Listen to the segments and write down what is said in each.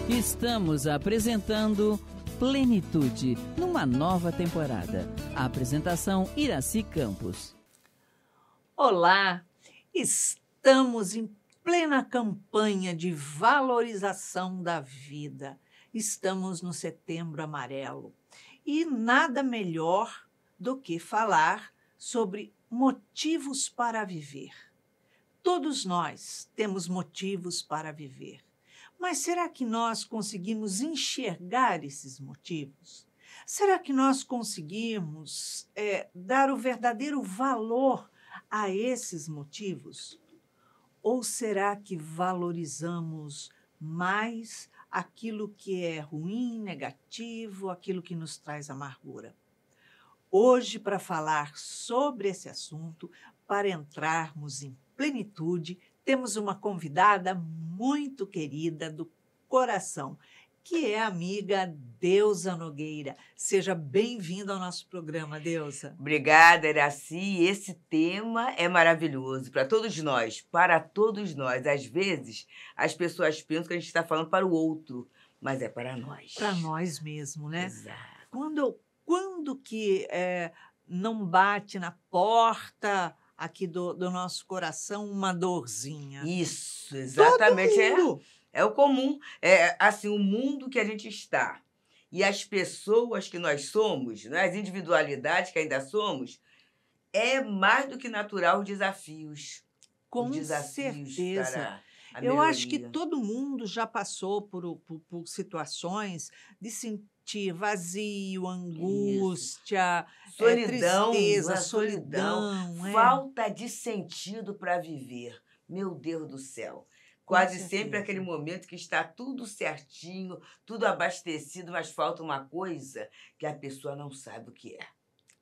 Estamos apresentando Plenitude, numa nova temporada. A apresentação Iraci Campos. Olá, estamos em plena campanha de valorização da vida. Estamos no Setembro Amarelo e nada melhor do que falar sobre motivos para viver. Todos nós temos motivos para viver. Mas será que nós conseguimos enxergar esses motivos? Será que nós conseguimos dar o verdadeiro valor a esses motivos? Ou será que valorizamos mais aquilo que é ruim, negativo, aquilo que nos traz amargura? Hoje, para falar sobre esse assunto, para entrarmos em plenitude, temos uma convidada muito querida do coração, que é a amiga Deusa Nogueira. Seja bem-vinda ao nosso programa, Deusa. Obrigada, Iraci. Esse tema é maravilhoso para todos nós, para todos nós. Às vezes, as pessoas pensam que a gente está falando para o outro, mas é para nós. Para nós mesmo, né? Exato. Quando que não bate na porta aqui do nosso coração uma dorzinha? Isso, exatamente. Todo mundo. É o comum. É assim, o mundo que a gente está e as pessoas que nós somos, né, as individualidades que ainda somos, é mais do que natural os desafios. Com os desafios certeza. para a Eu acho que melhoria. todo mundo já passou por situações de sentir vazio, angústia, Solidão, tristeza, não é? solidão. Falta de sentido para viver. Meu Deus do céu. Com Quase certeza. sempre aquele momento que está tudo certinho, tudo abastecido, mas falta uma coisa que a pessoa não sabe o que é.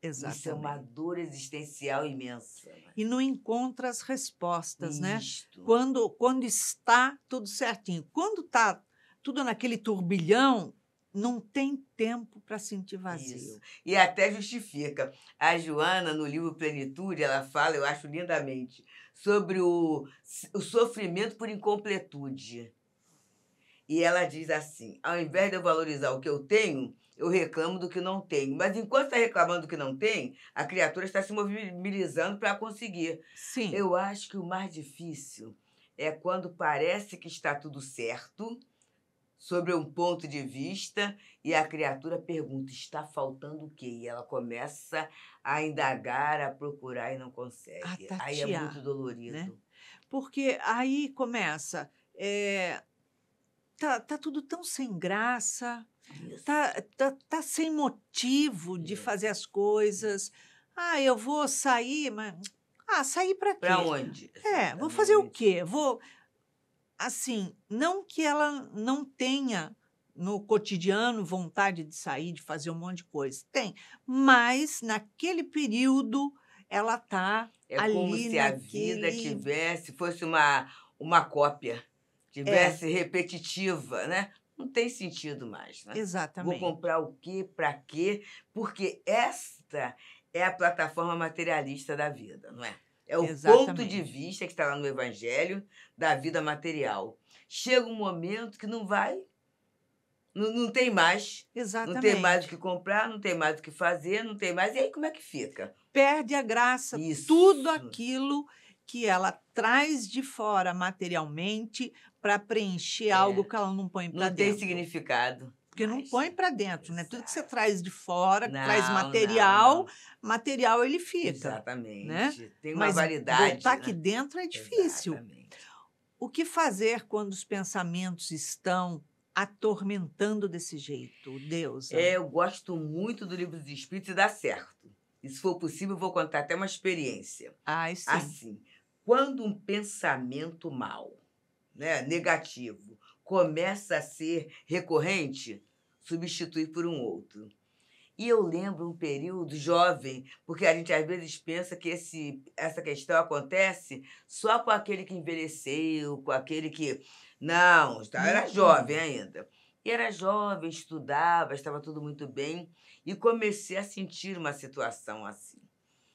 Exatamente. Isso é uma dor existencial imensa. Né? E não encontra as respostas, né? Isto. Quando está tudo certinho. Quando está tudo naquele turbilhão, não tem tempo para sentir vazio. Isso. E até justifica. A Joana, no livro Plenitude, ela fala, eu acho lindamente, sobre o sofrimento por incompletude. E ela diz assim, ao invés de eu valorizar o que eu tenho, eu reclamo do que não tenho. Mas enquanto está reclamando do que não tem, a criatura está se mobilizando para conseguir. Sim. Eu acho que o mais difícil é quando parece que está tudo certo, sobre um ponto de vista, e a criatura pergunta, está faltando o quê? E ela começa a indagar, a procurar e não consegue. A Aí é tatear, muito dolorido. né? Porque aí começa, tá tudo tão sem graça, Isso. tá sem motivo de fazer as coisas. Eu vou sair, mas sair para quê? Para onde? Vou fazer o quê? Assim, não que ela não tenha no cotidiano vontade de sair, de fazer um monte de coisa. Tem, mas naquele período ela está ali como se a vida fosse uma cópia, tivesse repetitiva, né? Não tem sentido mais, né? Exatamente. Vou comprar o quê, para quê? Porque esta é a plataforma materialista da vida, não é? É o ponto de vista que está lá no Evangelho da vida material. Chega um momento que não tem mais. Exatamente. Não tem mais o que comprar, não tem mais o que fazer, não tem mais. E aí como é que fica? Perde a graça, Isso. Tudo aquilo que ela traz de fora materialmente para preencher algo que ela não põe para dentro. Não tem significado. Porque não põe para dentro, né? Tudo que você traz de fora, que traz não. material ele fica. Exatamente. Né? Tem uma Mas validade. botar aqui dentro é difícil. Exatamente. O que fazer quando os pensamentos estão atormentando desse jeito, Deusa? Eu gosto muito do Livro dos Espíritos e dá certo. E se for possível, eu vou contar até uma experiência. Sim. Assim, quando um pensamento mau, né, negativo, começa a ser recorrente, substitui por um outro. E eu lembro um período jovem, porque a gente às vezes pensa que essa questão acontece só com aquele que envelheceu, com aquele que... Não, era jovem ainda. E era jovem, estudava, estava tudo muito bem, e comecei a sentir uma situação assim.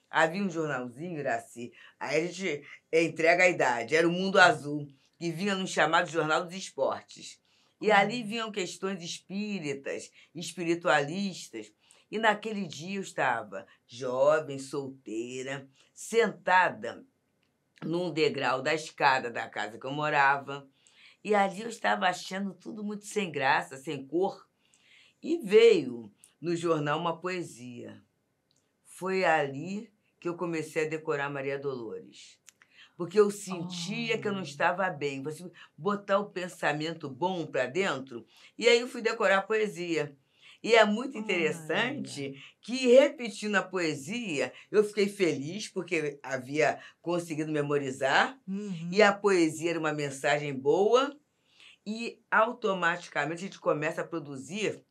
Havia um jornalzinho, Iraci, aí a gente entrega a idade, era o Mundo Azul, que vinha no chamado Jornal dos Esportes. E ali vinham questões espíritas, espiritualistas. E naquele dia eu estava jovem, solteira, sentada num degrau da escada da casa que eu morava. E ali eu estava achando tudo muito sem graça, sem cor. E veio no jornal uma poesia. Foi ali que eu comecei a decorar Maria Dolores. Porque eu sentia que eu não estava bem. Você botar o pensamento bom para dentro. E aí eu fui decorar a poesia. E é muito interessante que, repetindo a poesia, eu fiquei feliz porque havia conseguido memorizar. E a poesia era uma mensagem boa. E automaticamente a gente começa a produzir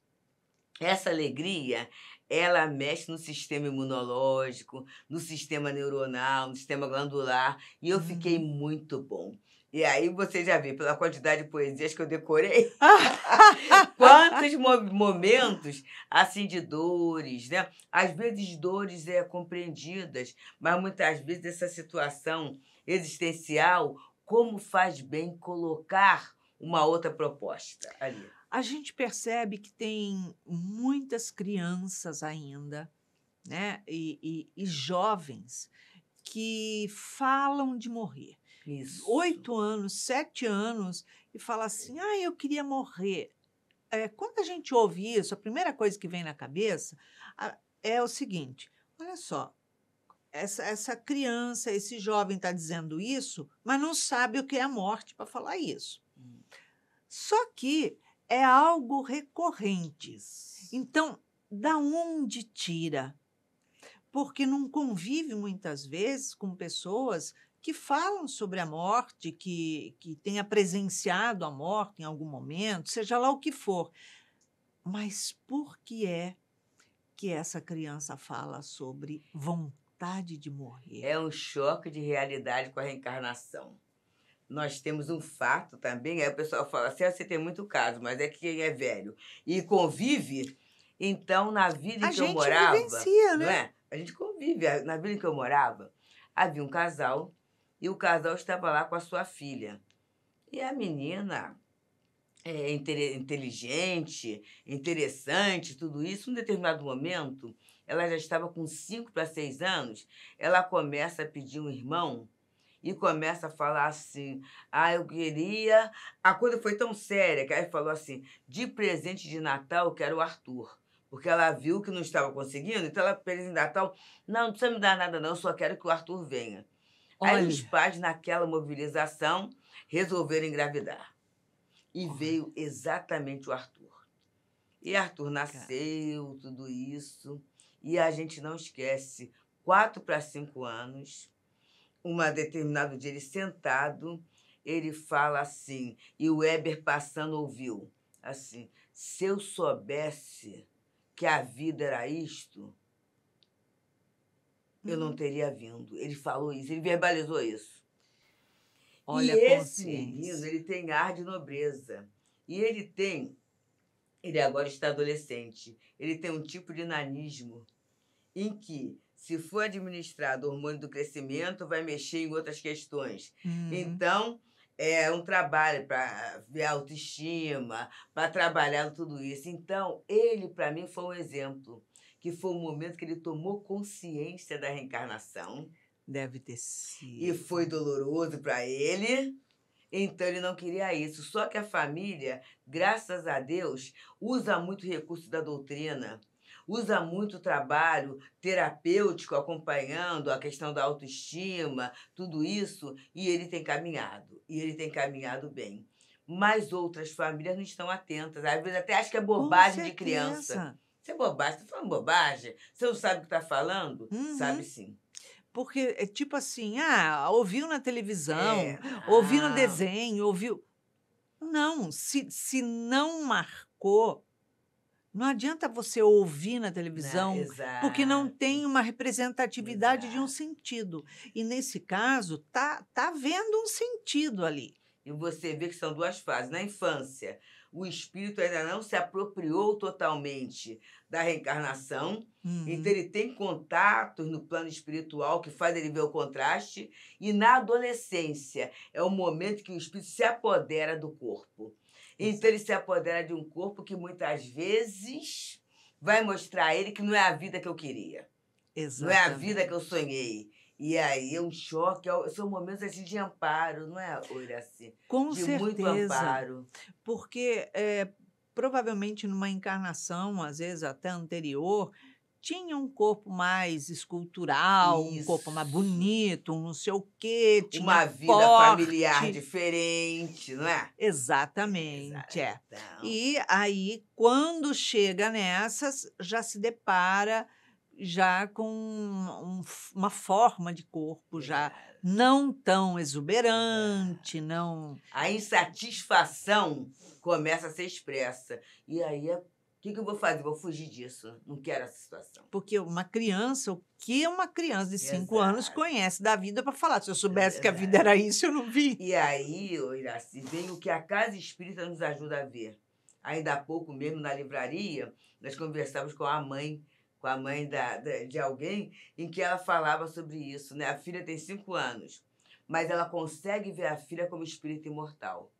essa alegria. Ela mexe no sistema imunológico, no sistema neuronal, no sistema glandular, e eu fiquei muito bom. E aí você já vê, pela quantidade de poesias que eu decorei, quantos momentos assim de dores, né? Às vezes dores compreendidas, mas muitas vezes essa situação existencial, como faz bem colocar uma outra proposta ali. A gente percebe que tem muitas crianças ainda, né? E jovens que falam de morrer. Isso. 8 anos, 7 anos, e fala assim: ah, eu queria morrer. Quando a gente ouve isso, a primeira coisa que vem na cabeça é o seguinte: olha só, essa criança, esse jovem está dizendo isso, mas não sabe o que é a morte para falar isso. Só que é algo recorrente. Então, da onde tira? Porque não convive muitas vezes com pessoas que falam sobre a morte, que tenha presenciado a morte em algum momento, seja lá o que for. Mas por que é que essa criança fala sobre vontade de morrer? É um choque de realidade com a reencarnação. Nós temos um fato também, aí o pessoal fala assim, você tem muito caso, mas é que quem é velho e convive, então na vida em que eu morava... A gente vivencia, né? Não é? A gente convive. Na vida em que eu morava, havia um casal e o casal estava lá com a sua filha. E a menina, inteligente, interessante, tudo isso, em um determinado momento, ela já estava com 5 para 6 anos, ela começa a pedir um irmão e começa a falar assim, eu queria... A coisa foi tão séria que ela falou assim, de presente de Natal eu quero o Arthur. Porque ela viu que não estava conseguindo, então ela fez em Natal, não precisa me dar nada não, eu só quero que o Arthur venha. Olha. Aí os pais, naquela mobilização, resolveram engravidar. E veio exatamente o Arthur. E Arthur nasceu, tudo isso, e a gente não esquece, 4 para 5 anos... Um determinado dia, ele sentado, ele fala assim, e o Weber passando ouviu, assim, se eu soubesse que a vida era isto, eu não teria vindo. Ele falou isso, ele verbalizou isso. Olha, e esse menino, ele tem ar de nobreza. E ele agora está adolescente, ele tem um tipo de nanismo em que, se for administrado o hormônio do crescimento, vai mexer em outras questões. Então, é um trabalho para ver a autoestima, para trabalhar tudo isso. Então, ele, para mim, foi um exemplo, que foi um momento que ele tomou consciência da reencarnação. Deve ter sido. E foi doloroso para ele. Então, ele não queria isso. Só que a família, graças a Deus, usa muito recurso da doutrina, usa muito trabalho terapêutico, acompanhando a questão da autoestima, tudo isso, e ele tem caminhado. E ele tem caminhado bem. Mas outras famílias não estão atentas. Às vezes até acham que é bobagem de criança. Isso é bobagem. Você está falando bobagem? Você não sabe o que está falando? Sabe sim. Porque é tipo assim, ouviu na televisão, ouviu no desenho, ouviu... Não, se não marcou, não adianta você ouvir na televisão, porque não tem uma representatividade de um sentido. E, nesse caso, tá havendo um sentido ali. E você vê que são 2 fases. Na infância, o espírito ainda não se apropriou totalmente da reencarnação, então ele tem contatos no plano espiritual que faz ele ver o contraste, e na adolescência é o momento que o espírito se apodera do corpo. Então ele se apodera de um corpo que muitas vezes vai mostrar a ele que não é a vida que eu queria. Não é a vida que eu sonhei. E aí é um choque, são momentos assim, de amparo, não é, Iraci? Com De muito certeza, amparo. porque provavelmente numa encarnação, às vezes até anterior, tinha um corpo mais escultural, um corpo mais Isso. bonito, um não sei o quê, tinha Uma vida familiar porte. diferente, não é? Exatamente, é. Então, E aí, quando chega nessas, já se depara já com uma forma de corpo já não tão exuberante, não... a insatisfação começa a ser expressa. E aí, o que eu vou fazer? Vou fugir disso. Não quero essa situação. Porque uma criança, o que uma criança de 5 anos Exato. conhece da vida para falar? Se eu soubesse que a vida era isso, eu não vi. E aí, Iraci, vem o que a Casa Espírita nos ajuda a ver. Ainda há pouco mesmo, na livraria, nós conversávamos com a mãe de alguém, em que ela falava sobre isso, né? A filha tem 5 anos, mas ela consegue ver a filha como espírito imortal.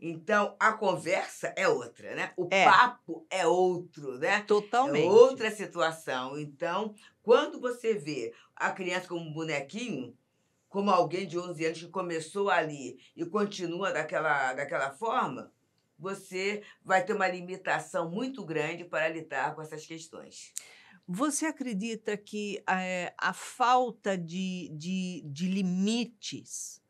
Então, a conversa é outra, né? O papo é outro, né? Totalmente. É outra situação. Então, quando você vê a criança como um bonequinho, como alguém de 11 anos que começou ali e continua daquela forma, você vai ter uma limitação muito grande para lidar com essas questões. Você acredita que a falta de limites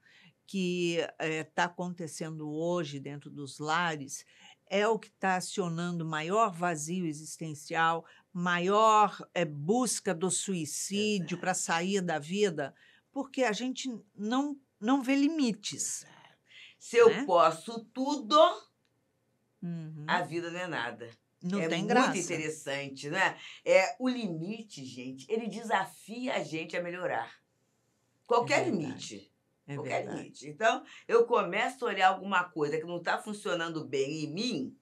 que está acontecendo hoje dentro dos lares é o que está acionando maior vazio existencial, maior busca do suicídio para sair da vida? Porque a gente não vê limites. Se eu né? posso tudo, Uhum. a vida não é nada. Não É tem muito graça. interessante, né? O limite, gente, ele desafia a gente a melhorar. Qualquer verdade. limite. É Qualquer verdade. limite. Então, eu começo a olhar alguma coisa que não está funcionando bem em mim,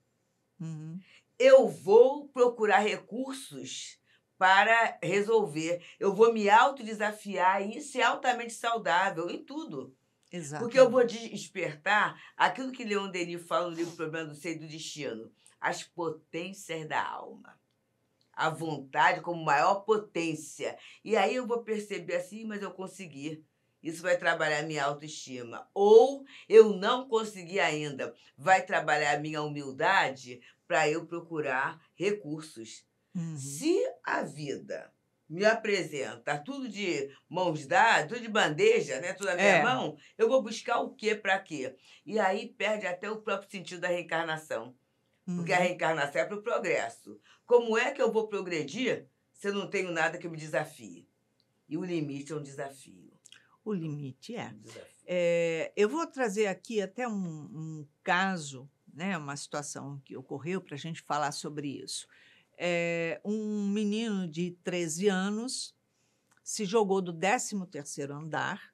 Uhum. eu vou procurar recursos para resolver. Eu vou me autodesafiar e isso é altamente saudável em tudo. Exatamente. Porque eu vou despertar aquilo que Leon Denis fala no livro Problema do Ser e do Destino, as potências da alma. A vontade como maior potência. E aí eu vou perceber assim, mas eu consegui. Isso vai trabalhar a minha autoestima. Ou eu não consegui ainda. Vai trabalhar a minha humildade para eu procurar recursos. Uhum. Se a vida me apresenta tudo de mãos dadas, tudo de bandeja, né? Tudo na minha mão, eu vou buscar o quê para quê? E aí perde até o próprio sentido da reencarnação. Porque a reencarnação é para o progresso. Como é que eu vou progredir se eu não tenho nada que me desafie? E o limite é um desafio. O limite é. Um desafio. Eu vou trazer aqui até um caso, né, uma situação que ocorreu para a gente falar sobre isso. Um menino de 13 anos se jogou do 13º andar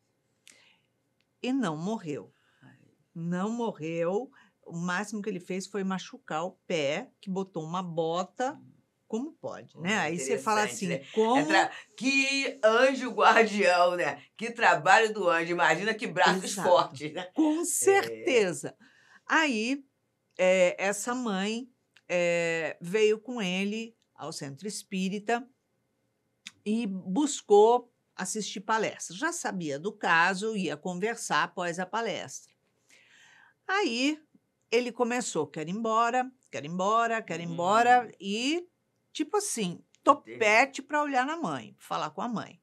e não morreu. Não morreu. O máximo que ele fez foi machucar o pé, que botou uma bota. Como pode, né? Aí você fala assim, Interessante, né? como... Que anjo guardião, né? Que trabalho do anjo. Imagina que braços Exato. fortes, né? Com certeza. Aí, essa mãe veio com ele ao centro espírita e buscou assistir palestra. Já sabia do caso, ia conversar após a palestra. Aí, ele começou, quero ir embora, quero ir embora, quero ir embora, e, tipo assim, topete para olhar na mãe, falar com a mãe.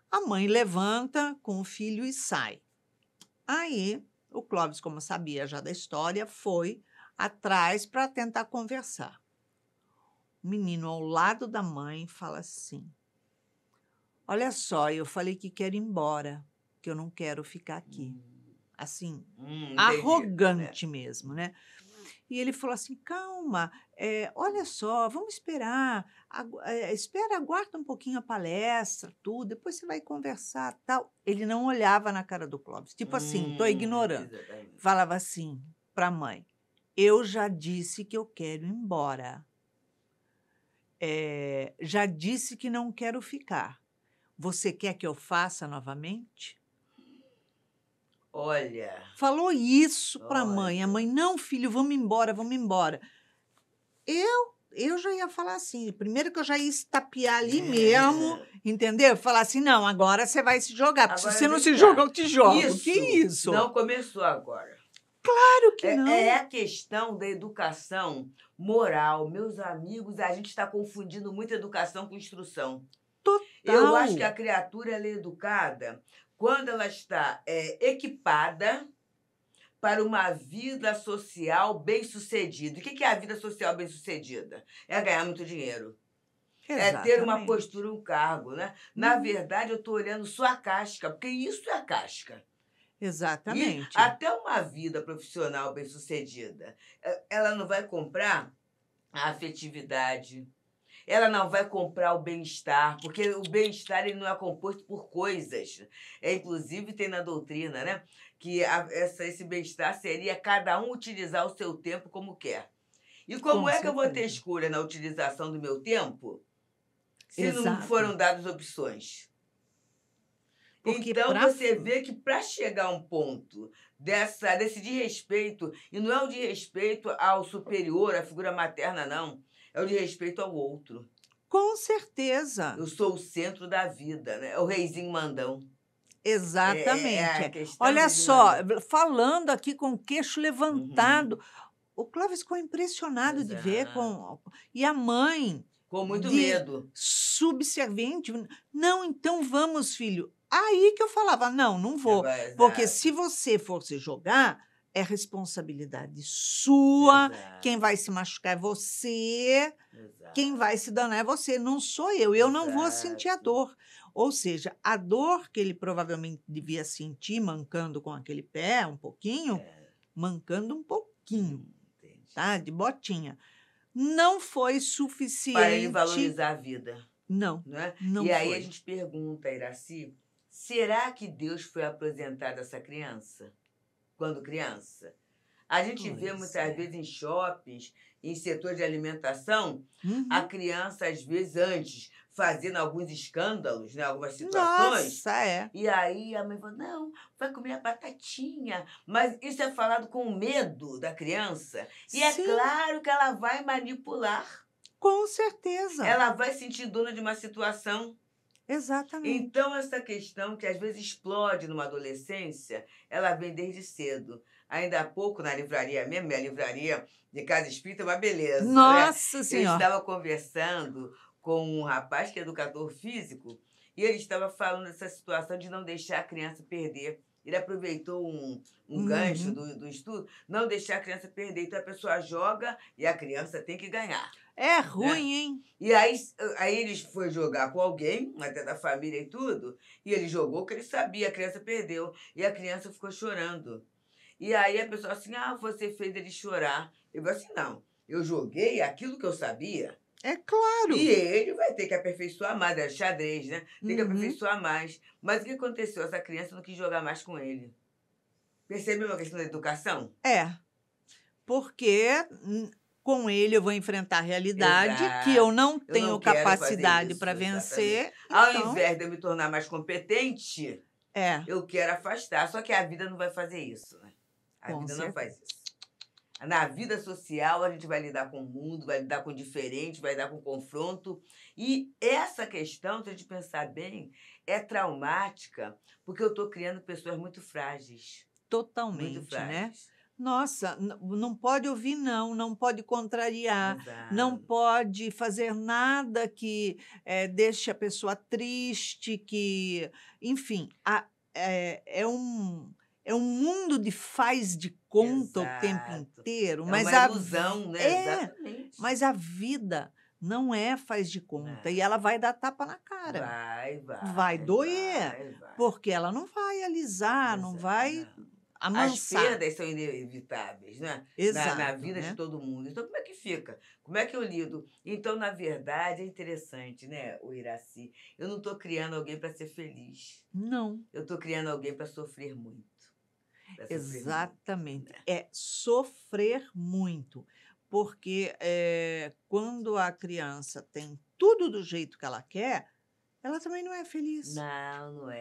A mãe levanta com o filho e sai. Aí, o Clóvis, como sabia já da história, foi atrás para tentar conversar. O menino ao lado da mãe fala assim, olha só, eu falei que quero ir embora, que eu não quero ficar aqui. Assim, entendi, arrogante mesmo, né? E ele falou assim, calma, olha só, vamos esperar, espera, aguarda um pouquinho a palestra, tudo, depois você vai conversar, tal. Ele não olhava na cara do Clóvis, tipo assim, estou ignorando. Exatamente. Falava assim para a mãe, eu já disse que eu quero ir embora. Já disse que não quero ficar. Você quer que eu faça novamente? Olha, Falou isso para a mãe. A olha. mãe, não, filho, vamos embora, vamos embora. Eu já ia falar assim, primeiro que eu já ia estapear ali mesmo, entendeu? Falar assim, não, agora você vai se jogar, porque se Agora você não vem se cá. jogar, eu te jogo. Que Isso isso? não começou agora. Claro que não. É a questão da educação moral. Meus amigos, a gente está confundindo muito educação com instrução. Total. Eu acho que a criatura ela é educada quando ela está equipada para uma vida social bem-sucedida. O que é a vida social bem-sucedida? É ganhar muito dinheiro. É ter uma Exatamente. postura, um cargo, né? Na verdade, eu estou olhando só a casca, porque isso é a casca. E Exatamente. até uma vida profissional bem-sucedida, ela não vai comprar a afetividade, ela não vai comprar o bem-estar, porque o bem-estar ele não é composto por coisas. Inclusive, tem na doutrina, né, que esse bem-estar seria cada um utilizar o seu tempo como quer. E como Com é que eu vou ter certeza. escolha na utilização do meu tempo se não Exato. foram dadas opções? Porque Então, pra- você vê que para chegar a um ponto desse desrespeito, e não é o desrespeito ao superior, à figura materna, não. É o desrespeito ao outro. Com certeza. Eu sou o centro da vida, né? É o reizinho mandão. Exatamente. É a questão Olha do só, mandão. falando aqui com o queixo levantado, o Clóvis ficou impressionado de ver com. E a mãe, Com muito de medo. subserviente. Não, então vamos, filho. Aí que eu falava, não vou. Vai, Porque exato, se você for se jogar, é responsabilidade sua. exato, Quem vai se machucar é você. exato. Quem vai se danar é você, não sou eu. Eu não vou sentir a Exato. dor. Ou seja, a dor que ele provavelmente devia sentir mancando com aquele pé um pouquinho, mancando um pouquinho, Entendi. tá? De botinha. Não foi Para ele suficiente. valorizar a vida. Não, Né? não E aí foi. a gente pergunta, Iraci, será que Deus foi apresentado a essa criança quando criança? A gente vê Pois muitas é. vezes em shoppings, em setor de alimentação, Uhum. a criança, às vezes, antes, fazendo alguns escândalos, né, algumas situações. Nossa, é. E aí a mãe fala, não, vai comer a batatinha. Mas isso é falado com medo da criança. E é Sim. claro que ela vai manipular. Com certeza. Ela vai sentir dona de uma situação. Exatamente. Então, essa questão que às vezes explode numa adolescência, ela vem desde cedo. Ainda há pouco, na livraria mesmo, minha livraria de casa espírita é uma beleza. Nossa Eu Senhora. estava conversando com um rapaz que é educador físico e ele estava falando dessa situação de não deixar a criança perder. Ele aproveitou um gancho do estudo, não deixar a criança perder. Então, a pessoa joga e a criança tem que ganhar. É ruim, hein? E aí ele foi jogar com alguém, até da família e tudo, e ele jogou porque ele sabia, a criança perdeu. E a criança ficou chorando. E aí a pessoa assim, você fez ele chorar. Eu falei assim, não, eu joguei aquilo que eu sabia. É claro. E ele vai ter que aperfeiçoar mais, é xadrez, né? Tem que Uhum. aperfeiçoar mais. Mas o que aconteceu? Essa criança não quis jogar mais com ele. Percebeu a questão da educação? É. Porque com ele eu vou enfrentar a realidade Exato. que eu não Eu tenho não quero fazer capacidade isso, para vencer. Ao Então, invés de eu me tornar mais competente, eu quero afastar. Só que a vida não vai fazer isso, né? A Com vida não faz certeza. isso. Na vida social, a gente vai lidar com o mundo, vai lidar com o diferente, vai lidar com o confronto. E essa questão, se a gente pensar bem, é traumática, porque eu estou criando pessoas muito frágeis. Muito Totalmente, né? frágeis. Nossa, não pode ouvir não pode contrariar, não Exato. pode fazer nada que deixe a pessoa triste, que, enfim, é um mundo de faz de conta o tempo Exato. inteiro, É mas uma ilusão, né? é, Exatamente. mas a vida não é faz de conta e ela vai dar tapa na cara, vai doer, vai. porque ela não vai alisar, não vai As amansar. perdas são inevitáveis, né? Na Exato, vida né? de todo mundo. Então, como é que fica? Como é que eu lido? Então, na verdade, é interessante, né, o Iraci? Eu não estou criando alguém para ser feliz. Não, Eu estou criando alguém para sofrer muito. Pra sofrer muito, exatamente. né? É sofrer muito, porque quando a criança tem tudo do jeito que ela quer, ela também não é feliz. Não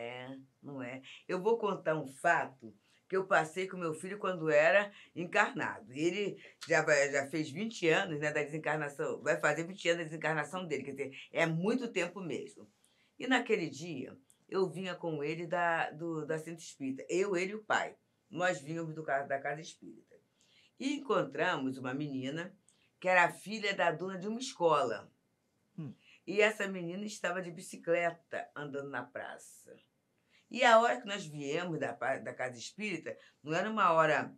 é. Eu vou contar um fato que eu passei com meu filho quando era encarnado. E ele já fez 20 anos, né, da desencarnação, vai fazer 20 anos da desencarnação dele, quer dizer, é muito tempo mesmo. E naquele dia, eu vinha com ele da Centro Espírita, ele e o pai. Nós vínhamos da Casa Espírita. E encontramos uma menina que era filha da dona de uma escola. E essa menina estava de bicicleta andando na praça. E a hora que nós viemos da Casa Espírita, não era uma hora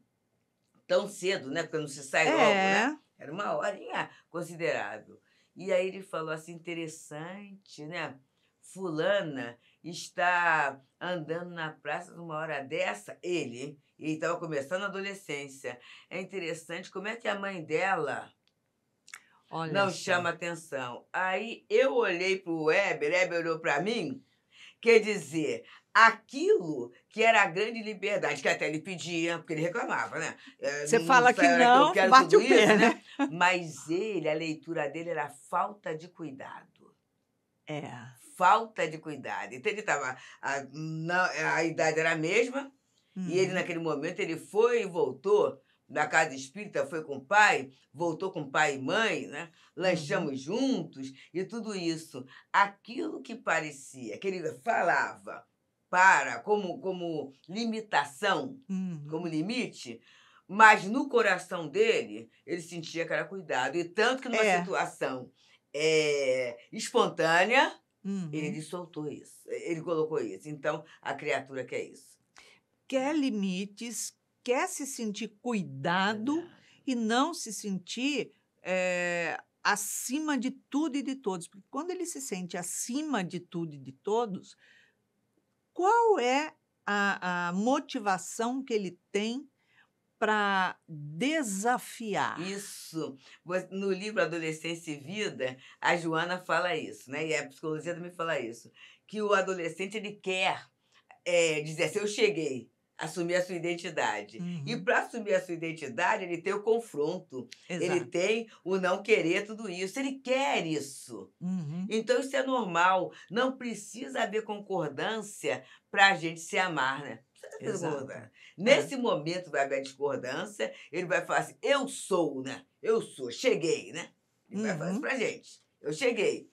tão cedo, né? Porque não se sai logo, né? Era uma horinha considerável. E aí ele falou assim, interessante, né? Fulana está andando na praça numa hora dessa. Ele estava começando a adolescência. É interessante como é que a mãe dela não chama atenção. Aí eu olhei para o Heber olhou para mim, quer dizer, aquilo que era a grande liberdade, que até ele pedia, porque ele reclamava, né? Você fala que não, bate o pé, isso, né? Mas a leitura dele era falta de cuidado. Falta de cuidado. Então ele estava. A idade era a mesma, e ele, naquele momento, ele foi e voltou da Casa Espírita, foi com o pai, voltou com pai e mãe, né? Lanchamos juntos e tudo isso. Aquilo que parecia, que ele falava como limitação, como limite, mas no coração dele, ele sentia que era cuidado. E tanto que numa situação espontânea, ele soltou isso, ele colocou isso. Então, a criatura quer isso. Quer limites, quer se sentir cuidado e não se sentir acima de tudo e de todos. Porque quando ele se sente acima de tudo e de todos, qual é a motivação que ele tem para desafiar? Isso. No livro Adolescência e Vida, a Joana fala isso, né? E a psicologia também fala isso. Que o adolescente, ele quer dizer assim, eu cheguei, assumir a sua identidade. E para assumir a sua identidade, ele tem o confronto. Exato. Ele tem o não querer tudo isso. Ele quer isso. Então, isso é normal. Não precisa haver concordância para a gente se amar, né? Exato. Nesse momento vai haver discordância, ele vai falar assim, eu sou, né? Eu sou, cheguei, né? Ele vai falar isso pra gente. Eu cheguei.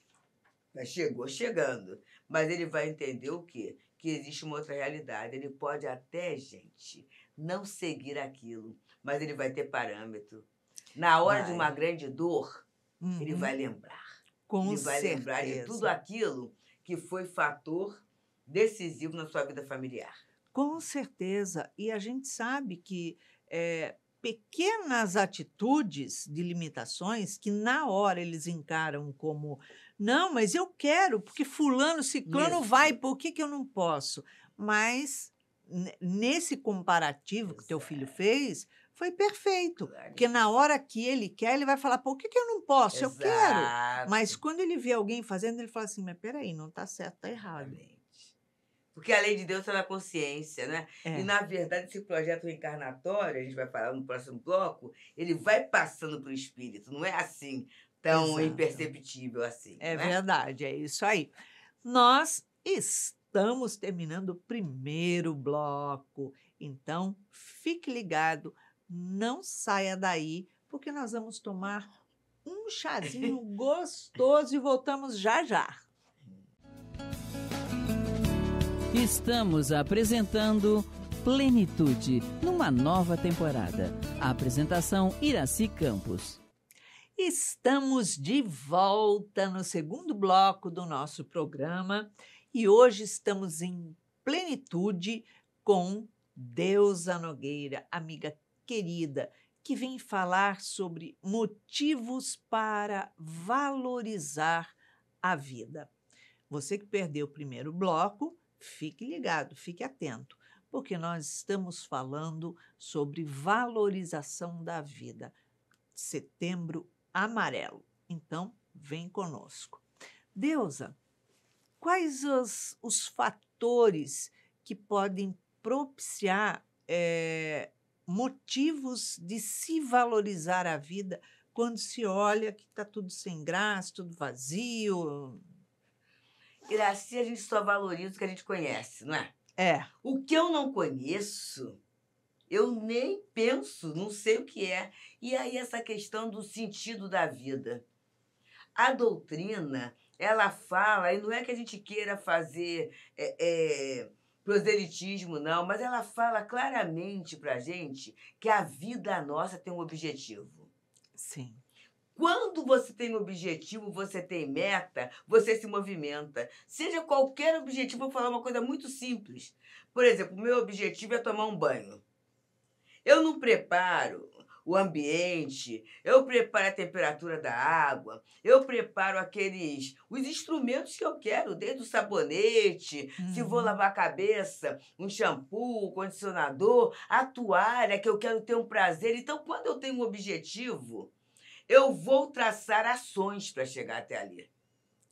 Mas chegou chegando. Mas ele vai entender o quê? Que existe uma outra realidade. Ele pode até, gente, não seguir aquilo, mas ele vai ter parâmetro. Na hora de uma grande dor, ele vai lembrar. Com ele vai certeza. lembrar de tudo aquilo que foi fator decisivo na sua vida familiar. Com certeza. E a gente sabe que pequenas atitudes de limitações que na hora eles encaram como não, mas eu quero, porque fulano, ciclano Isso. vai, por que eu não posso? Mas nesse comparativo que o teu Exato. filho fez, foi perfeito. Claro. Porque na hora que ele quer, ele vai falar, por que eu não posso? Eu quero. Exato. Mas quando ele vê alguém fazendo, ele fala assim, mas peraí, não está certo, está errado. Exatamente. Porque a lei de Deus está na consciência, né? E, na verdade, esse projeto reencarnatório, a gente vai falar no próximo bloco, ele vai passando para o espírito, não é assim, tão imperceptível assim. É né? verdade, é isso aí. Nós estamos terminando o primeiro bloco, então fique ligado, não saia daí, porque nós vamos tomar um chazinho gostoso e voltamos já já. Estamos apresentando Plenitude, numa nova temporada. A apresentação Iraci Campos. Estamos de volta no segundo bloco do nosso programa e hoje estamos em Plenitude com Deusa Nogueira, amiga querida, que vem falar sobre motivos para valorizar a vida. Você que perdeu o primeiro bloco, fique ligado, fique atento, porque nós estamos falando sobre valorização da vida. Setembro Amarelo. Então, vem conosco. Deusa, quais os fatores que podem propiciar motivos de se valorizar a vida quando se olha que está tudo sem graça, tudo vazio? Iraci, a gente só valoriza o que a gente conhece, não é? É. O que eu não conheço, Eu nem penso, não sei o que é. E aí essa questão do sentido da vida. A doutrina, ela fala, e não é que a gente queira fazer proselitismo, não, mas ela fala claramente para a gente que a vida nossa tem um objetivo. Sim. Quando você tem objetivo, você tem meta, você se movimenta. Seja qualquer objetivo, vou falar uma coisa muito simples. Por exemplo, o meu objetivo é tomar um banho. Eu não preparo o ambiente, eu preparo a temperatura da água, eu preparo os instrumentos que eu quero, desde o sabonete, se vou lavar a cabeça, um shampoo, um condicionador, a toalha, que eu quero ter um prazer. Então, quando eu tenho um objetivo, eu vou traçar ações para chegar até ali.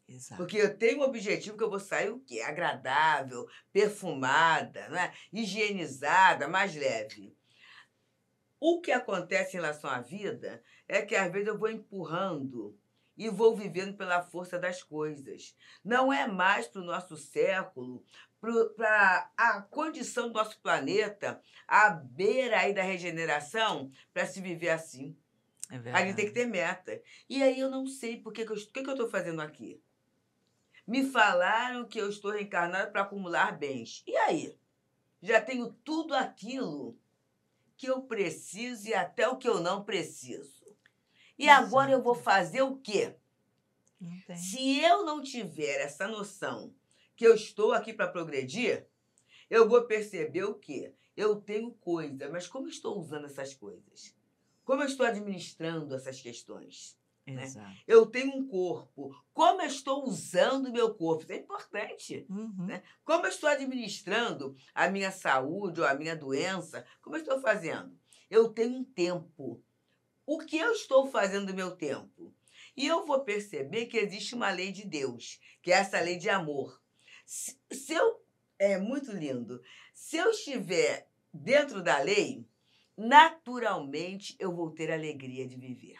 Exato. Porque eu tenho um objetivo que eu vou sair o quê? Agradável, perfumada, né? Higienizada, mais leve. O que acontece em relação à vida é que, às vezes, eu vou empurrando e vou vivendo pela força das coisas. Não é mais para o nosso século, para a condição do nosso planeta, à beira aí da regeneração, para se viver assim. É A gente verdade. tem que ter meta. E aí eu não sei o que eu estou fazendo aqui. Me falaram que eu estou reencarnada para acumular bens. E aí? Já tenho tudo aquilo que eu preciso e até o que eu não preciso. E agora eu vou fazer o quê? Não tem. Se eu não tiver essa noção que eu estou aqui para progredir, eu vou perceber o quê? Eu tenho coisa, mas como eu estou usando essas coisas? Como eu estou administrando essas questões? Exato. Né? Eu tenho um corpo. Como eu estou usando o meu corpo? Isso é importante. Uhum. Né? Como eu estou administrando a minha saúde ou a minha doença? Como eu estou fazendo? Eu tenho um tempo. O que eu estou fazendo do meu tempo? E eu vou perceber que existe uma lei de Deus, que é essa lei de amor. É muito lindo. Se eu estiver dentro da lei, naturalmente eu vou ter alegria de viver.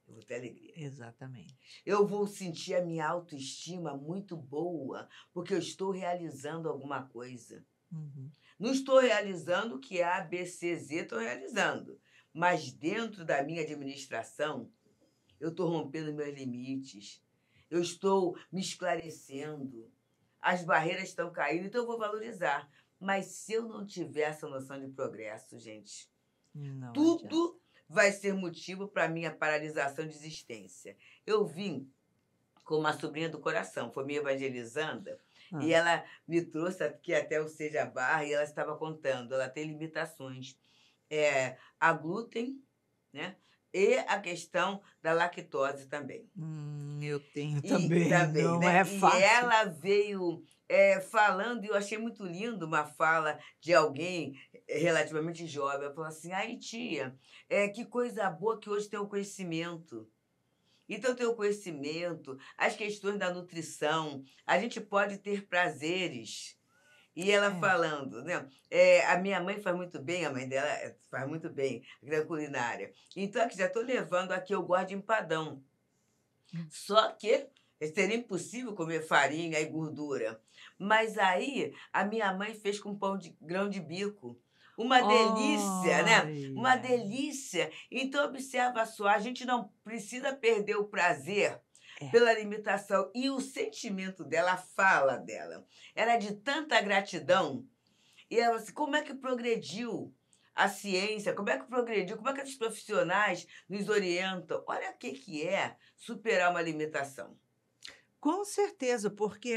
Eu vou ter alegria. Exatamente. Eu vou sentir a minha autoestima muito boa, porque eu estou realizando alguma coisa. Uhum. Não estou realizando o que A, B, C, Z estou realizando. Mas dentro da minha administração, eu estou rompendo meus limites. Eu estou me esclarecendo. As barreiras estão caindo, então eu vou valorizar. Mas se eu não tiver essa noção de progresso, gente, Não tudo vai ser motivo para a minha paralisação de existência. Eu vim com uma sobrinha do coração, foi me evangelizando, e ela me trouxe aqui até o Seja Barra e ela estava contando, ela tem limitações. A glúten, né? E a questão da lactose também. Eu tenho E também, não né? é fácil. E ela veio falando, e eu achei muito lindo uma fala de alguém relativamente jovem. Ela falou assim, ai tia, que coisa boa que hoje tem o conhecimento. Então, tem o conhecimento, as questões da nutrição, a gente pode ter prazeres. E ela falando, né? A minha mãe faz muito bem, a mãe dela faz muito bem, na culinária. Então, aqui já estou levando aqui, eu gosto de empadão. Só que seria impossível comer farinha e gordura. Mas aí, a minha mãe fez com pão de grão de bico. Uma delícia, né? Uma delícia. Então, observa só, a gente não precisa perder o prazer pela limitação. E o sentimento dela, a fala dela, era de tanta gratidão. E ela assim, como é que progrediu a ciência? Como é que progrediu? Como é que os profissionais nos orientam? Olha o que é superar uma limitação. Com certeza, porque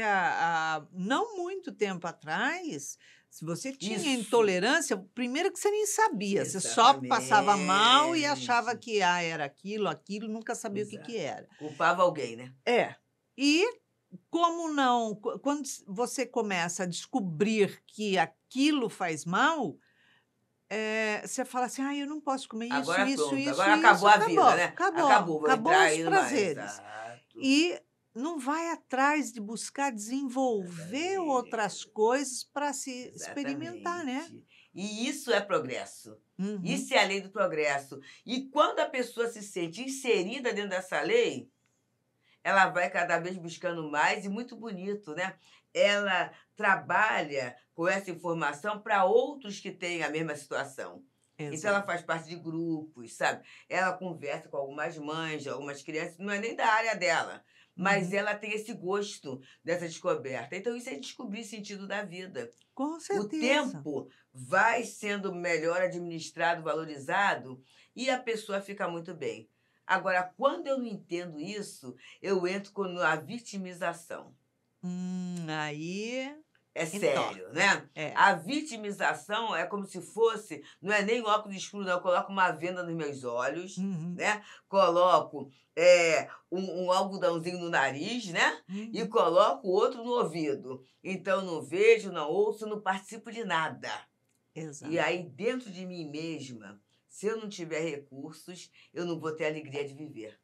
não muito tempo atrás, se você tinha Isso. intolerância, primeiro que você nem sabia, você só passava mal e achava Exatamente. que era aquilo, nunca sabia o que era. Culpava alguém, né? E como não, quando você começa a descobrir que aquilo faz mal, você fala assim, eu não posso comer isso, Agora isso, pronto, isso, agora isso. acabou a vida, né? Acabou, vou entrar os aí numa... prazeres. Exato. E não vai atrás de buscar desenvolver outras coisas para se experimentar, né? Exatamente. E isso é progresso. Uhum. Isso é a lei do progresso. E quando a pessoa se sente inserida dentro dessa lei, ela vai cada vez buscando mais e muito bonito, né? Ela trabalha com essa informação para outros que têm a mesma situação. Então, ela Exato. faz parte de grupos, sabe? Ela conversa com algumas mães, algumas crianças, não é nem da área dela, mas Uhum. ela tem esse gosto dessa descoberta. Então, isso é descobrir sentido da vida. Com O certeza. tempo vai sendo melhor administrado, valorizado, e a pessoa fica muito bem. Agora, quando eu não entendo isso, eu entro na vitimização. Aí É entorta. sério, né? É. A vitimização é como se fosse, não é nem óculos escuro, não. Eu coloco uma venda nos meus olhos, Uhum. né? Coloco um algodãozinho no nariz, né? E Uhum. coloco outro no ouvido. Então, não vejo, não ouço, não participo de nada. Exato. E aí, dentro de mim mesma, se eu não tiver recursos, eu não vou ter alegria de viver.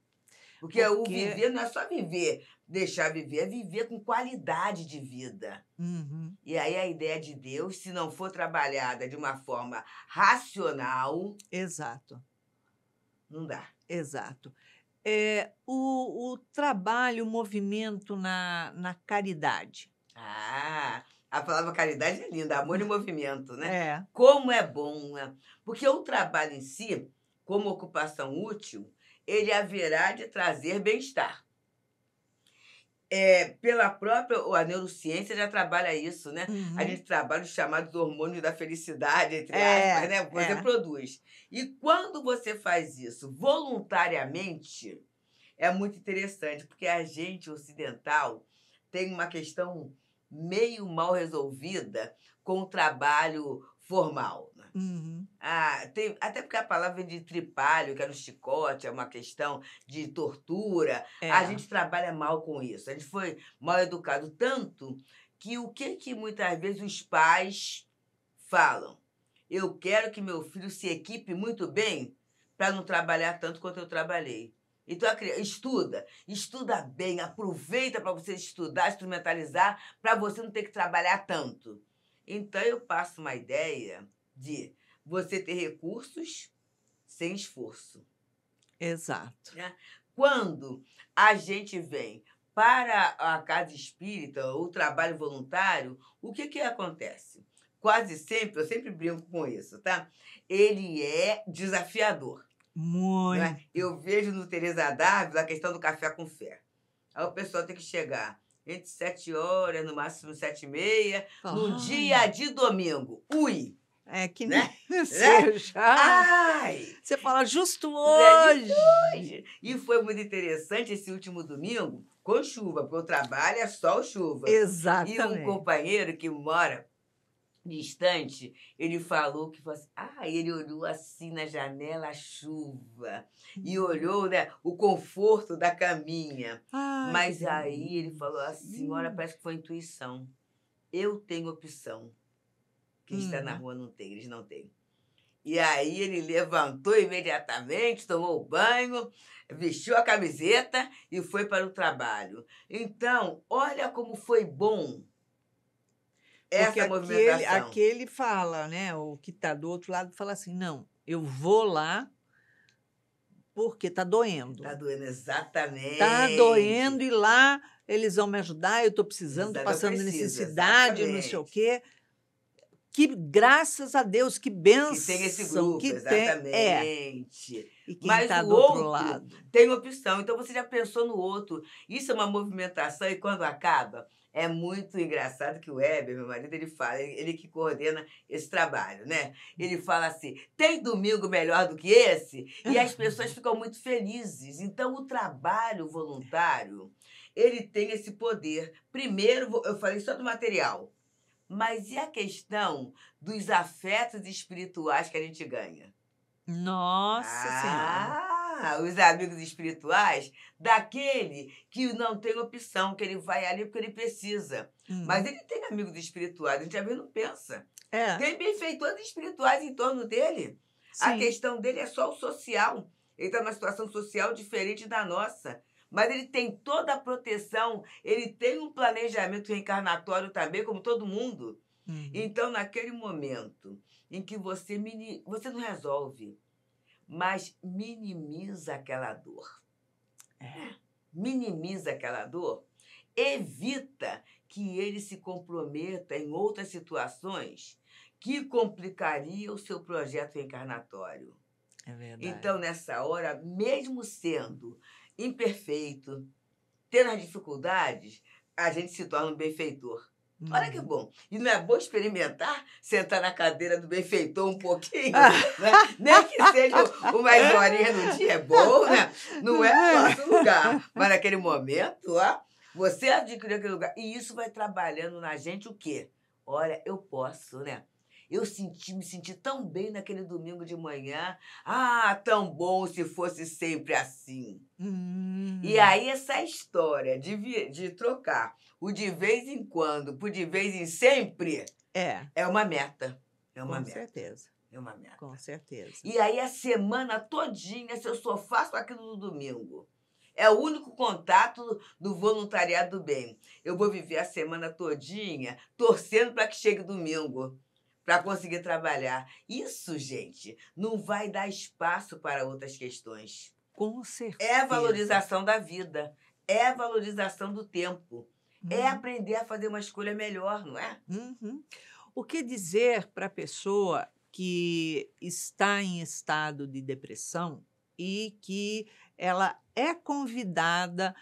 Porque o Porque viver não é só viver, deixar viver, é viver com qualidade de vida. Uhum. E aí a ideia de Deus, se não for trabalhada de uma forma racional, Exato, não dá. exato. O trabalho, o movimento na caridade. Ah, a palavra caridade é linda, amor e movimento, né? É. Como é bom, né? Porque o trabalho em si, como ocupação útil, ele haverá de trazer bem-estar. Pela própria a neurociência já trabalha isso, né? A Uhum. gente trabalha os chamados hormônios da felicidade, entre É, aspas, né? Você é. produz. E quando você faz isso voluntariamente, é muito interessante, porque a gente ocidental tem uma questão meio mal resolvida com o trabalho formal, né? Uhum. Até porque a palavra vem de tripalho, que era um chicote, é uma questão de tortura. A É. gente trabalha mal com isso. A gente foi mal educado tanto que o que muitas vezes os pais falam? Eu quero que meu filho se equipe muito bem para não trabalhar tanto quanto eu trabalhei. Então, a criança estuda bem, aproveita para você estudar, instrumentalizar, para você não ter que trabalhar tanto. Então, eu passo uma ideia de você ter recursos sem esforço. Exato. Né? Quando a gente vem para a casa espírita, o trabalho voluntário, o que acontece? Quase sempre, eu sempre brinco com isso, tá? Ele é desafiador. Não é? Muito. Eu vejo no Teresa Dávila a questão do café com fé. Aí o pessoal tem que chegar entre 7h, no máximo 7h30, num Ai. dia de domingo. Ui! É que Né? nem seja. Ai! Você fala justo Hoje. hoje. E foi muito interessante esse último domingo, com chuva, porque o trabalho é sol, chuva. E um Exatamente. companheiro que mora distante, ele falou assim, ele olhou assim na janela a chuva e olhou, né, o conforto da caminha. Ai, Mas que aí ele falou assim, olha, parece que foi intuição. Eu tenho opção. Quem está na rua não tem, eles não têm. E aí ele levantou imediatamente, tomou banho, vestiu a camiseta e foi para o trabalho. Então, olha como foi bom Porque essa movimentação. aquele fala, né? O que está do outro lado fala assim: não, eu vou lá porque está doendo. Está doendo, exatamente. Está doendo e lá eles vão me ajudar, eu estou precisando, estou passando necessidade, não sei o quê. Que graças a Deus, que bênção. Que tem esse grupo, que exatamente. E quem Mas está o do outro outro lado tem opção. Então você já pensou no outro. Isso é uma movimentação e quando acaba, é muito engraçado que o Weber, meu marido, ele fala, ele que coordena esse trabalho, né? Ele fala assim, tem domingo melhor do que esse? E as pessoas ficam muito felizes. Então o trabalho voluntário, ele tem esse poder. Primeiro, eu falei só do material. Mas e a questão dos afetos espirituais que a gente ganha? Nossa Senhora! Os amigos espirituais daquele que não tem opção, que ele vai ali porque ele precisa. Mas ele tem amigos espirituais, a gente às vezes não pensa. Tem benfeitores espirituais em torno dele. Sim. A questão dele é só o social. Ele está numa situação social diferente da nossa. Mas ele tem toda a proteção, ele tem um planejamento reencarnatório também, como todo mundo. Então, naquele momento em que você não resolve, mas minimiza aquela dor. minimiza aquela dor, evita que ele se comprometa em outras situações que complicariam o seu projeto reencarnatório. É verdade. Então, nessa hora, mesmo sendo imperfeito, tendo as dificuldades, a gente se torna um benfeitor. Olha que bom. E não é bom experimentar sentar na cadeira do benfeitor um pouquinho? Né? Nem que seja umas horinhas no dia, é bom, né? Não é o nosso lugar. Mas naquele momento, ó, você adquiriu aquele lugar. E isso vai trabalhando na gente o quê? Olha, eu posso, né? Eu me senti tão bem naquele domingo de manhã. Ah, tão bom se fosse sempre assim. E aí essa história de trocar o de vez em quando por de vez em sempre é uma meta. É uma meta. Certeza. É uma meta. Com certeza. E aí a semana todinha, se eu só faço aquilo no domingo, é o único contato do voluntariado do bem. Eu vou viver a semana todinha torcendo para que chegue domingo, para conseguir trabalhar. Isso, gente, não vai dar espaço para outras questões. Com certeza. É a valorização da vida, é a valorização do tempo, é aprender a fazer uma escolha melhor, não é? O que dizer para a pessoa que está em estado de depressão e que ela é convidada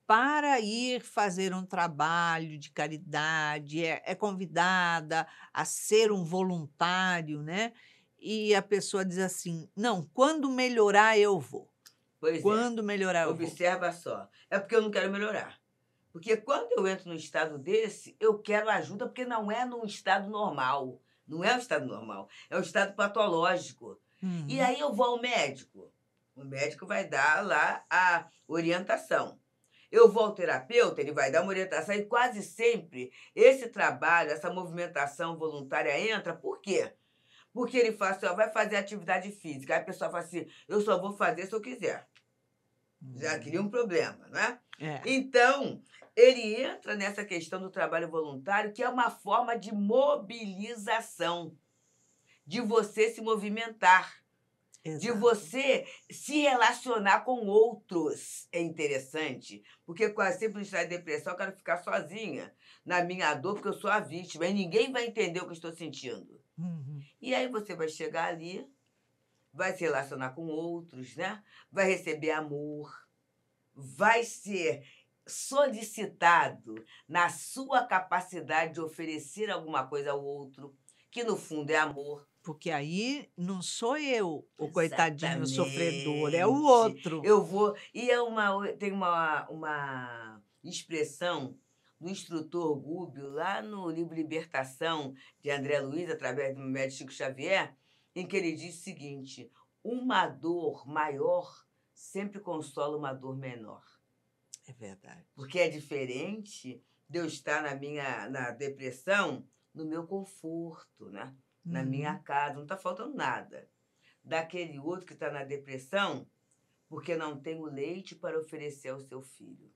para ir fazer um trabalho de caridade, é convidada a ser um voluntário, né? E a pessoa diz assim, não, quando melhorar eu vou. Pois Quando melhorar eu vou. Observa só, é porque eu não quero melhorar. Porque quando eu entro num estado desse, eu quero ajuda, porque não é num estado normal. Não é um estado normal, é um estado patológico. E aí eu vou ao médico. O médico vai dar lá a orientação. Eu vou ao terapeuta, ele vai dar uma orientação e quase sempre esse trabalho, essa movimentação voluntária entra. Por quê? Porque ele fala assim, ó, vai fazer atividade física. Aí a pessoa fala assim, eu só vou fazer se eu quiser. Já cria um problema, não é? Então, ele entra nessa questão do trabalho voluntário, que é uma forma de mobilização, de você se movimentar. Exato. De você se relacionar com outros. É interessante, porque quase sempre no estado de depressão eu quero ficar sozinha na minha dor, porque eu sou a vítima, e ninguém vai entender o que eu estou sentindo. E aí você vai chegar ali, vai se relacionar com outros, né? Vai receber amor, vai ser solicitado na sua capacidade de oferecer alguma coisa ao outro, que no fundo é amor. Porque aí não sou eu, o coitadinho, o sofredor, é o outro. Eu vou... E tem uma expressão do instrutor Gúbio, lá no livro Libertação, de André Luiz, através do médico Chico Xavier, em que ele diz o seguinte, uma dor maior sempre consola uma dor menor. É verdade. Porque é diferente de eu estar na depressão, no meu conforto, né? Na minha casa, não está faltando nada. Daquele outro que está na depressão, porque não tem o leite para oferecer ao seu filho.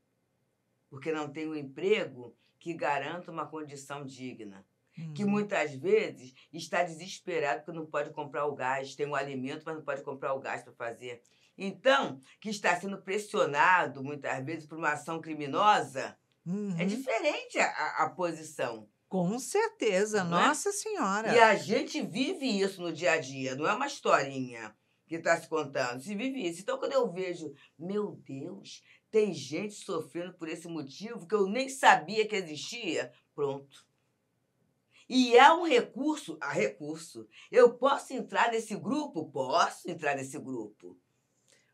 Porque não tem o emprego que garanta uma condição digna. Que muitas vezes está desesperado porque não pode comprar o gás, tem o alimento, mas não pode comprar o gás para fazer. Então, que está sendo pressionado, muitas vezes, por uma ação criminosa, é diferente a posição. Com certeza, não Nossa é? Senhora. E a gente vive isso no dia a dia, não é uma historinha que está se contando, se vive isso. Então, quando eu vejo, meu Deus, tem gente sofrendo por esse motivo que eu nem sabia que existia, pronto. E é um recurso, recurso. Eu posso entrar nesse grupo? Posso entrar nesse grupo.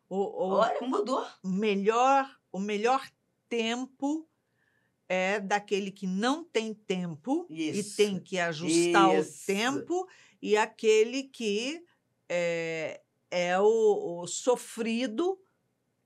Olha, mudou. O melhor tempo é daquele que não tem tempo e tem que ajustar o tempo, e aquele que é o sofrido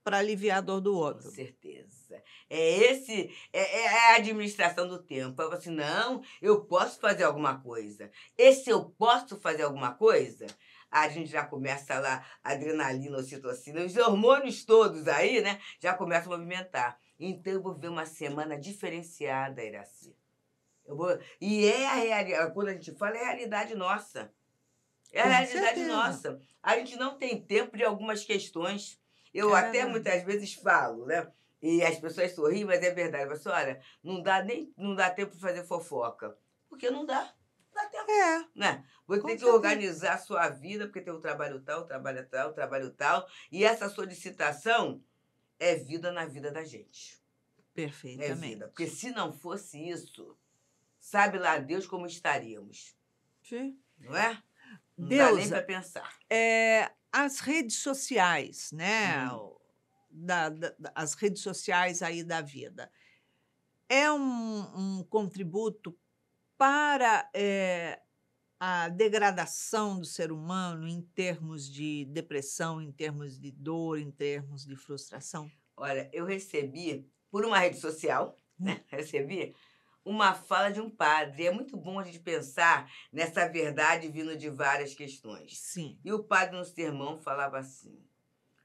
para aliviar a dor do outro. Com certeza. É a administração do tempo. Eu assim, não, eu posso fazer alguma coisa. Esse eu posso fazer alguma coisa, a gente já começa lá, adrenalina, ocitocina, os hormônios todos aí, né? Já começam a movimentar. Então, eu vou ver uma semana diferenciada, Iraci. E é a realidade, quando a gente fala, é a realidade nossa. É a realidade nossa. A gente não tem tempo de algumas questões. Eu até muitas vezes falo, né? E as pessoas sorriem, mas é verdade. Você, olha, não dá tempo de fazer fofoca. Porque não dá. Não dá tempo. É, Né? Você com tem que certeza. organizar a sua vida, porque tem o trabalho tal, o trabalho tal, o trabalho tal. E essa solicitação é vida na vida da gente. É Perfeitamente. vida. Porque se não fosse isso, sabe lá Deus como estaríamos. Sim. Não é? Não dá nem Deusa, para pensar. as redes sociais, né? Hum. As redes sociais aí da vida. É um contributo para a degradação do ser humano em termos de depressão, em termos de dor, em termos de frustração? Olha, eu recebi, por uma rede social, né? Recebi uma fala de um padre. É muito bom a gente pensar nessa verdade vindo de várias questões. Sim. E o padre, no sermão, falava assim: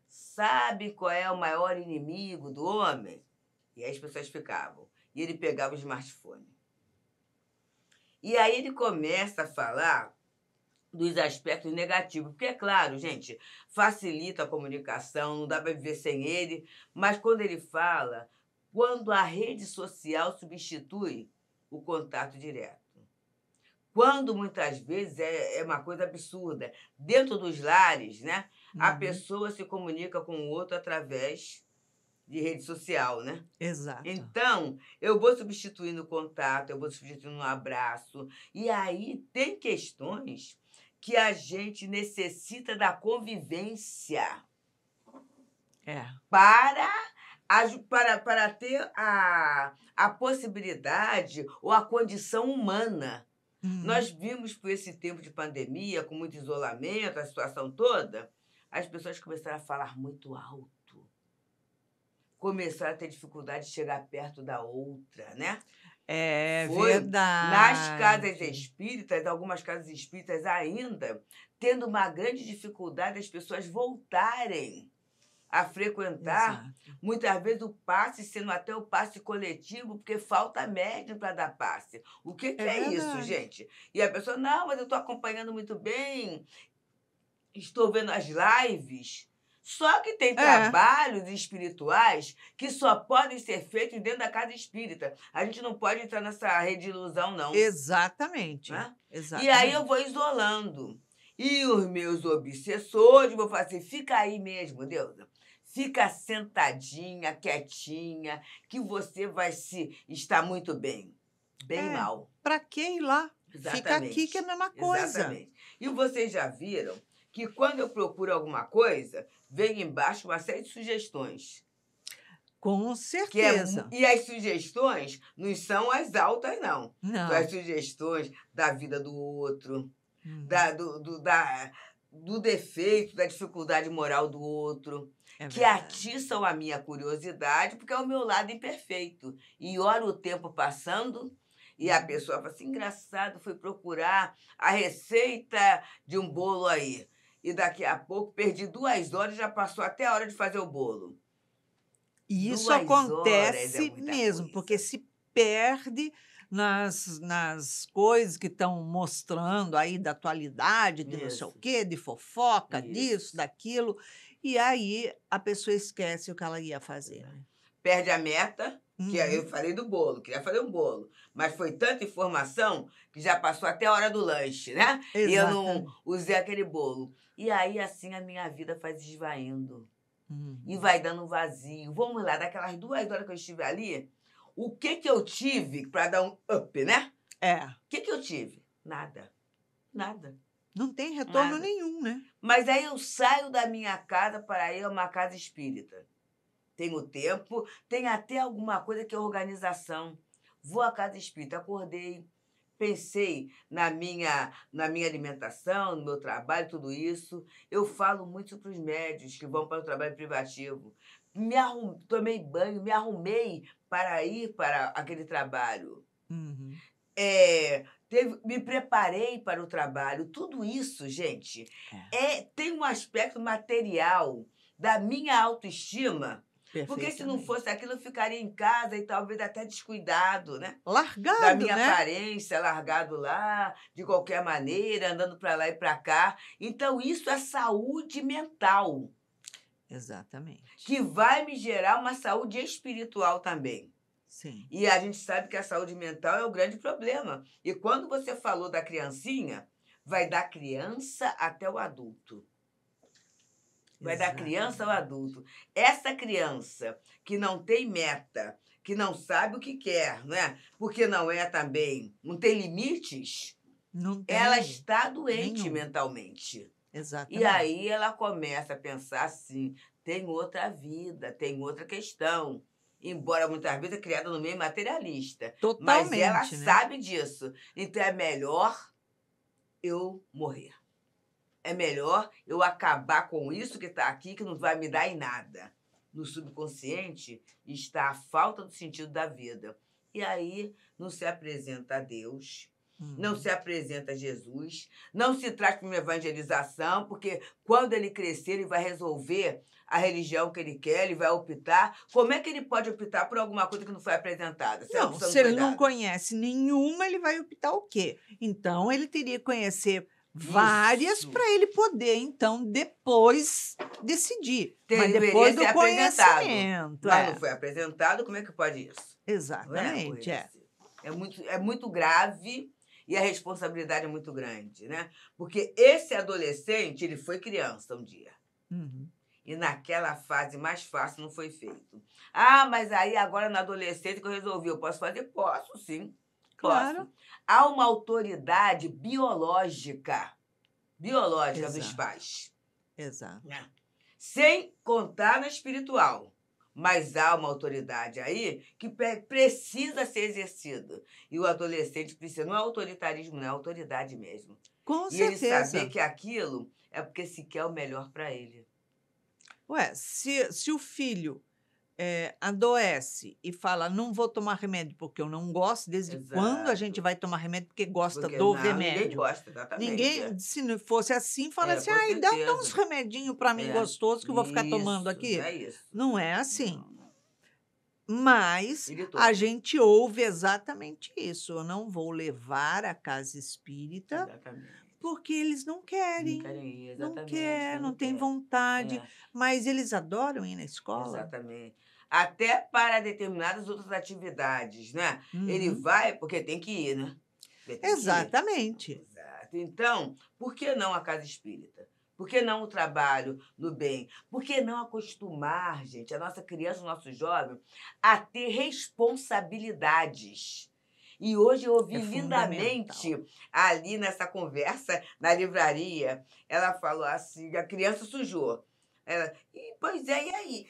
sabe qual é o maior inimigo do homem? E aí as pessoas ficavam. E ele pegava o smartphone. E aí ele começa a falar dos aspectos negativos. Porque, é claro, gente, facilita a comunicação, não dá para viver sem ele. Mas quando ele fala, quando a rede social substitui o contato direto. Quando, muitas vezes, é uma coisa absurda. Dentro dos lares, né, a pessoa se comunica com o outro através de rede social, né? Exato. Então, eu vou substituindo o contato, eu vou substituindo um abraço. E aí tem questões que a gente necessita da convivência para ter a possibilidade ou a condição humana. Nós vimos, por esse tempo de pandemia, com muito isolamento, a situação toda, as pessoas começaram a falar muito alto. Começaram a ter dificuldade de chegar perto da outra, né? É Foi verdade. nas casas espíritas, algumas casas espíritas ainda, tendo uma grande dificuldade das pessoas voltarem a frequentar. Exato. Muitas vezes o passe sendo até o passe coletivo, porque falta médium para dar passe. O que é isso, verdade. gente? E a pessoa, não, mas eu estou acompanhando muito bem, estou vendo as lives. Só que tem trabalhos espirituais que só podem ser feitos dentro da casa espírita. A gente não pode entrar nessa rede de ilusão, não. Exatamente. Né? Exatamente. E aí eu vou isolando. E os meus obsessores vão falar assim, fica aí mesmo, Deusa. Fica sentadinha, quietinha, que você vai estar muito bem. Bem mal. Para que ir lá? Exatamente. Fica aqui que é a mesma coisa. Exatamente. E vocês já viram que quando eu procuro alguma coisa, vem embaixo uma série de sugestões. Com certeza. E as sugestões não são as altas, não. Não. São as sugestões da vida do outro, do defeito, da dificuldade moral do outro, que atiçam a minha curiosidade, porque é o meu lado imperfeito. E olha o tempo passando, e a pessoa fala assim, engraçado, fui procurar a receita de um bolo aí. E daqui a pouco, perdi 2 horas e já passou até a hora de fazer o bolo. E isso 2 acontece horas é muita mesmo, coisa. porque se perde nas coisas que estão mostrando aí da atualidade, de não sei o Isso. quê, de fofoca, Isso. disso, daquilo, e aí a pessoa esquece o que ela ia fazer. Né? Perde a meta, que aí eu falei do bolo, queria fazer um bolo. Mas foi tanta informação que já passou até a hora do lanche, né? E eu não usei aquele bolo. E aí, assim, a minha vida vai esvaindo. E vai dando um vazio. Vamos lá, daquelas 2 horas que eu estive ali, o que eu tive para dar um up, né? O que eu tive? Nada. Nada. Não tem retorno Nada. nenhum, né? Mas aí eu saio da minha casa para ir a uma casa espírita. Tenho tempo, tem até alguma coisa que é organização. Vou à casa espírita, acordei, pensei na minha alimentação, no meu trabalho, tudo isso. Eu falo muito para os médios que vão para o trabalho privativo. Tomei banho, me arrumei para ir para aquele trabalho. Me preparei para o trabalho. Tudo isso, gente, tem um aspecto material da minha autoestima. Porque se não fosse aquilo, eu ficaria em casa e talvez até descuidado, né? Largado, da minha né? aparência, largado lá, de qualquer maneira, andando para lá e para cá. Então, isso é saúde mental. Exatamente. que vai me gerar uma saúde espiritual também. Sim. E a gente sabe que a saúde mental é o grande problema. E quando você falou da criancinha, vai da criança até o adulto. Vai da criança ao adulto. Essa criança que não tem meta, que não sabe o que quer, né? Porque não é também, não tem limites, Não tem ela está doente nenhum. mentalmente. Exatamente. E aí ela começa a pensar assim, tem outra vida, tem outra questão. Embora muitas vezes é criada no meio materialista. Totalmente, Mas ela né? sabe disso. Então é melhor eu morrer. É melhor eu acabar com isso que está aqui, que não vai me dar em nada. No subconsciente está a falta do sentido da vida. E aí não se apresenta a Deus, não se apresenta a Jesus, não se traz para uma evangelização, porque quando ele crescer, ele vai resolver a religião que ele quer, ele vai optar. Como é que ele pode optar por alguma coisa que não foi apresentada? Não, opção se ele foi não dada? conhece nenhuma, ele vai optar o quê? Então, ele teria que conhecer várias Isso. para ele poder, então, depois decidir. Mas Deveria depois ser do apresentado. conhecimento. Mas não foi apresentado, como é que pode isso? Não é, Exatamente, é. É muito grave e a responsabilidade é muito grande, né? Porque esse adolescente, ele foi criança um dia. Uhum. E naquela fase mais fácil não foi feito. Ah, mas aí agora na adolescência que eu resolvi, eu posso fazer? Posso, sim. Claro. Posso. Há uma autoridade biológica dos Exato. pais. Exato. Né? Sem contar na espiritual. Mas há uma autoridade aí que precisa ser exercida. E o adolescente precisa, não é autoritarismo, não é autoridade mesmo. Com E ele certeza. saber que aquilo é porque se quer o melhor para ele. Ué, se o filho adoece e fala, não vou tomar remédio porque eu não gosto, desde quando a Exato. gente vai tomar remédio porque gosta Porque do não, remédio? ninguém gosta, exatamente. Ninguém, se não fosse assim, fala É, assim, com ai, dá uns certeza. remedinhos para mim É. gostoso que eu vou ficar tomando Isso, aqui. não é isso. Não é assim. Não, não. Mas Ele a toma. gente ouve exatamente isso. Eu não vou levar a casa espírita Exatamente. porque eles não Não querem. querem ir, Não exatamente. quer, não tem quer. vontade. É. Mas eles adoram ir na escola. Exatamente. Até para determinadas outras atividades, né? Ele Uhum. vai porque tem que ir, né? Ele tem que ir. Exatamente. Exato. Então, por que não a casa espírita? Por que não o trabalho no bem? Por que não acostumar, gente, a nossa criança, o nosso jovem, a ter responsabilidades? E hoje eu ouvi É lindamente ali nessa conversa na livraria, ela falou assim, a criança sujou. Ela, pois é, e aí?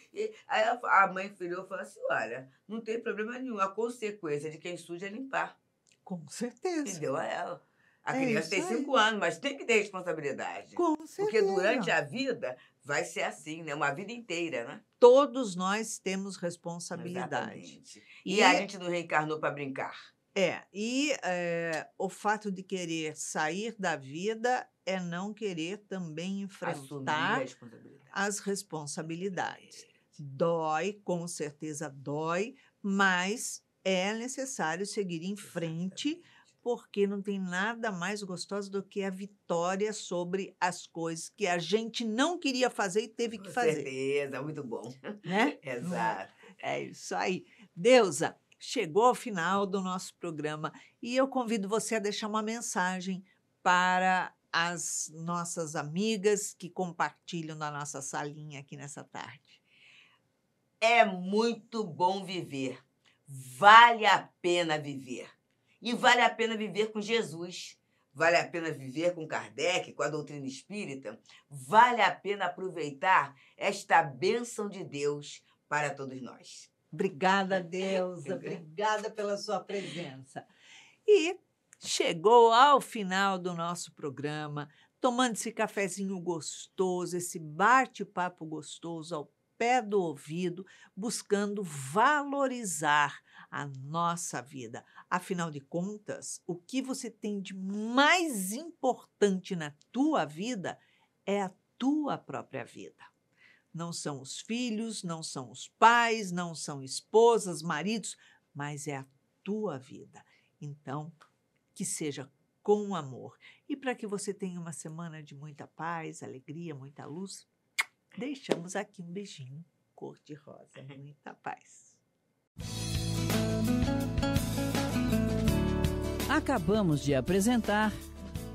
Aí a mãe virou e falou assim, olha, não tem problema nenhum, a consequência de quem suja é limpar. Com certeza. E deu a ela. A É criança tem isso aí. 5 anos, mas tem que ter responsabilidade. Com Porque durante certeza. a vida vai ser assim, né? Uma vida inteira, né? Todos nós temos responsabilidade. Exatamente. E a gente não reencarnou para brincar. O fato de querer sair da vida é não querer também Assumir enfrentar responsabilidade. as responsabilidades. Dói, com certeza dói, mas é necessário seguir em frente, Exatamente. porque não tem nada mais gostoso do que a vitória sobre as coisas que a gente não queria fazer e teve que Com fazer, certeza, muito bom. né? Exato. É isso aí. Deusa, chegou ao final do nosso programa e eu convido você a deixar uma mensagem para as nossas amigas que compartilham na nossa salinha aqui nessa tarde. É muito bom viver. Vale a pena viver. E vale a pena viver com Jesus. Vale a pena viver com Kardec, com a doutrina espírita. Vale a pena aproveitar esta bênção de Deus para todos nós. Obrigada, Deusa. Obrigada pela sua presença. E chegou ao final do nosso programa, tomando esse cafezinho gostoso, esse bate-papo gostoso ao pé do ouvido, buscando valorizar a nossa vida. Afinal de contas, o que você tem de mais importante na tua vida é a tua própria vida. Não são os filhos, não são os pais, não são esposas, maridos, mas é a tua vida. Então, que seja com amor. E para que você tenha uma semana de muita paz, alegria, muita luz, deixamos aqui um beijinho cor-de-rosa. Muita paz. Acabamos de apresentar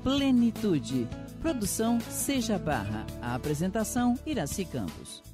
Plenitude. Produção Seja Barra. A apresentação Iraci Campos.